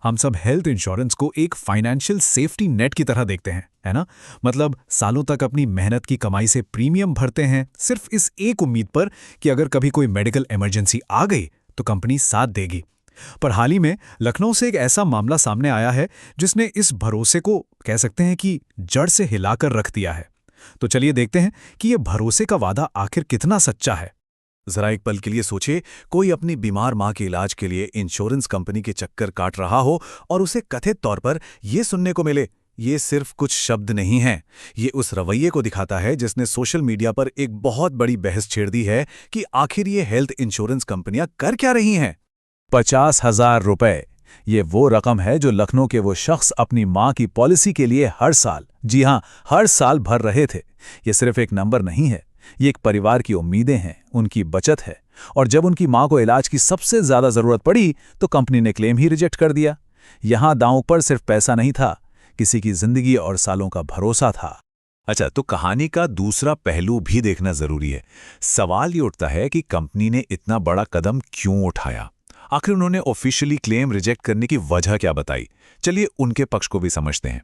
हम सब health insurance को एक फाइनेंशियल सेफ्टी नेट की तरह देखते हैं, है ना? मतलब सालों तक अपनी मेहनत की कमाई से प्रीमियम भरते हैं, सिर्फ इस एक उम्मीद पर कि अगर कभी कोई मेडिकल इमरजेंसी आ गई तो कंपनी साथ देगी। पर हाल ही में लखनऊ से एक ऐसा मामला सामने आया है जिसने इस भरोसे को कह सकते हैं कि जड़ से हिलाकर रख दिया है। तो चलिए देखते हैं कि यह भरोसे का वादा आखिर कितना सच्चा है। जरा एक पल के लिए सोचिए, कोई अपनी बीमार माँ के इलाज के लिए इंश्योरेंस कंपनी के चक्कर काट रहा हो और उसे कथित तौर पर यह सुनने को मिले, ये सिर्फ कुछ शब्द नहीं हैं। ये उस रवैये को दिखाता है जिसने सोशल मीडिया पर एक बहुत बड़ी बहस छेड़ दी है कि आखिर ये हेल्थ इंश्योरेंस कंपनियां कर क्या रही हैं। 50,000 रुपए, ये वो रकम है जो लखनऊ के वो शख्स अपनी माँ की पॉलिसी के लिए हर साल, जी हां, हर साल भर रहे थे। ये सिर्फ एक नंबर नहीं है, ये एक परिवार की उम्मीदें हैं, उनकी बचत है। और जब उनकी माँ को इलाज की सबसे ज्यादा जरूरत पड़ी तो कंपनी ने क्लेम ही रिजेक्ट कर दिया। यहां दांव पर सिर्फ पैसा नहीं था, किसी की जिंदगी और सालों का भरोसा था। अच्छा, तो कहानी का दूसरा पहलू भी देखना जरूरी है। सवाल ये उठता है कि कंपनी ने इतना बड़ा कदम क्यों उठाया? आखिर उन्होंने ऑफिशियली क्लेम रिजेक्ट करने की वजह क्या बताई? चलिए उनके पक्ष को भी समझते हैं।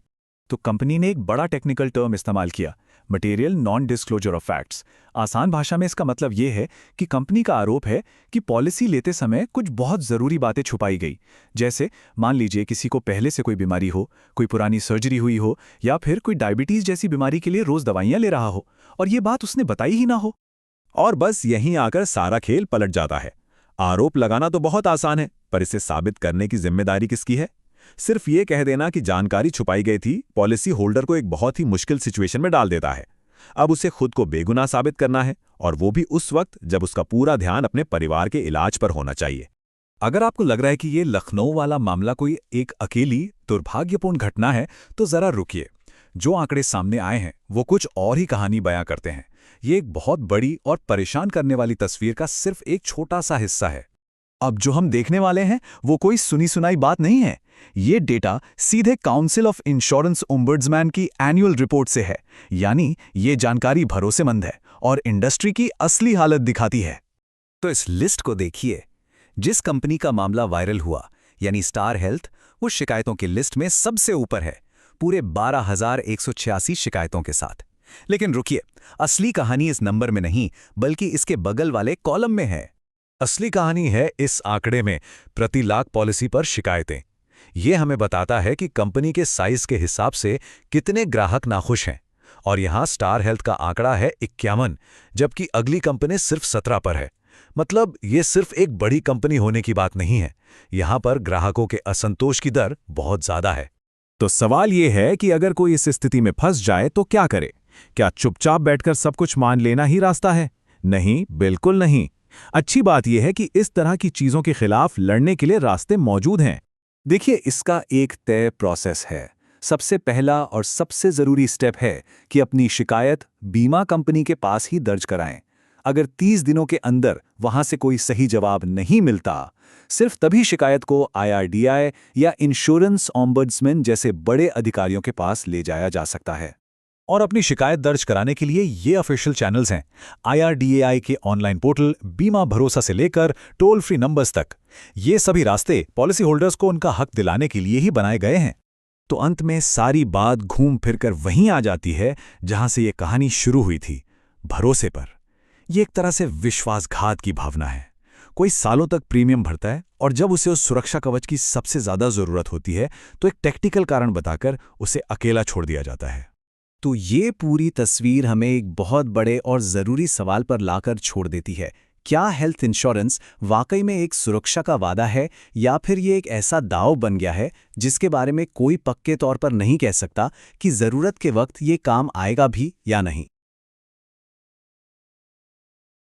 तो कंपनी ने एक बड़ा टेक्निकल टर्म इस्तेमाल किया, material non disclosure of facts. आसान भाषा में इसका मतलब यह है कि कंपनी का आरोप है कि पॉलिसी लेते समय कुछ बहुत ज़रूरी बातें छुपाई गई। जैसे मान लीजिए किसी को पहले से कोई बीमारी हो, कोई पुरानी सर्जरी हुई हो, या फिर कोई डायबिटीज़ जैसी बीमारी के लिए रोज़ दवाइयाँ ले रहा हो और ये बात उसने बताई ही ना हो। और बस यहीं आकर सारा खेल पलट जाता है। आरोप लगाना तो बहुत आसान है, पर इसे साबित करने की जिम्मेदारी किसकी है? सिर्फ ये कह देना कि जानकारी छुपाई गई थी, पॉलिसी होल्डर को एक बहुत ही मुश्किल सिचुएशन में डाल देता है। अब उसे खुद को बेगुनाह साबित करना है, और वो भी उस वक्त जब उसका पूरा ध्यान अपने परिवार के इलाज पर होना चाहिए। अगर आपको लग रहा है कि ये लखनऊ वाला मामला कोई एक अकेली दुर्भाग्यपूर्ण घटना है, तो जरा रुकिए। जो आंकड़े सामने आए हैं वो कुछ और ही कहानी बयां करते हैं। ये एक बहुत बड़ी और परेशान करने वाली तस्वीर का सिर्फ एक छोटा सा हिस्सा है। अब जो हम देखने वाले हैं वो कोई सुनी सुनाई बात नहीं है। ये डेटा सीधे काउंसिल ऑफ इंश्योरेंस ओम्बुड्समैन की एनुअल रिपोर्ट से है, यानी ये जानकारी भरोसेमंद है और इंडस्ट्री की असली हालत दिखाती है। तो इस लिस्ट को देखिए। जिस कंपनी का मामला वायरल हुआ, यानी स्टार हेल्थ, वो शिकायतों की लिस्ट में सबसे ऊपर है, पूरे 12,186 शिकायतों के साथ। लेकिन रुकिए, असली कहानी इस नंबर में नहीं, बल्कि इसके बगल वाले कॉलम में है। असली कहानी है इस आंकड़े में, प्रति लाख पॉलिसी पर शिकायतें। ये हमें बताता है कि कंपनी के साइज के हिसाब से कितने ग्राहक नाखुश हैं। और यहाँ स्टार हेल्थ का आंकड़ा है 51, जबकि अगली कंपनी सिर्फ 17 पर है। मतलब ये सिर्फ एक बड़ी कंपनी होने की बात नहीं है, यहाँ पर ग्राहकों के असंतोष की दर बहुत ज्यादा है। तो सवाल ये है कि अगर कोई इस स्थिति में फंस जाए तो क्या करे? क्या चुपचाप बैठकर सब कुछ मान लेना ही रास्ता है? नहीं, बिल्कुल नहीं। अच्छी बात यह है कि इस तरह की चीजों के खिलाफ लड़ने के लिए रास्ते मौजूद हैं। देखिए, इसका एक तय प्रोसेस है। सबसे पहला और सबसे जरूरी स्टेप है कि अपनी शिकायत बीमा कंपनी के पास ही दर्ज कराएं। अगर 30 दिनों के अंदर वहां से कोई सही जवाब नहीं मिलता, सिर्फ तभी शिकायत को IRDAI या इंश्योरेंस ओम्बुड्समैन जैसे बड़े अधिकारियों के पास ले जाया जा सकता है। और अपनी शिकायत दर्ज कराने के लिए ये ऑफिशियल चैनल्स हैं। IRDAI के ऑनलाइन पोर्टल, बीमा भरोसा से लेकर टोल फ्री नंबर्स तक। ये सभी रास्ते पॉलिसी होल्डर्स को उनका हक दिलाने के लिए ही बनाए गए हैं। तो अंत में सारी बात घूम फिरकर वहीं आ जाती है जहां से ये कहानी शुरू हुई थी, भरोसे पर। ये एक तरह से विश्वासघात की भावना है। कोई सालों तक प्रीमियम भरता है और जब उसे उस सुरक्षा कवच की सबसे ज्यादा जरूरत होती है तो एक टेक्निकल कारण बताकर उसे अकेला छोड़ दिया जाता है। तो ये पूरी तस्वीर हमें एक बहुत बड़े और ज़रूरी सवाल पर लाकर छोड़ देती है। क्या हेल्थ इंश्योरेंस वाकई में एक सुरक्षा का वादा है, या फिर ये एक ऐसा दांव बन गया है जिसके बारे में कोई पक्के तौर पर नहीं कह सकता कि ज़रूरत के वक्त ये काम आएगा भी या नहीं?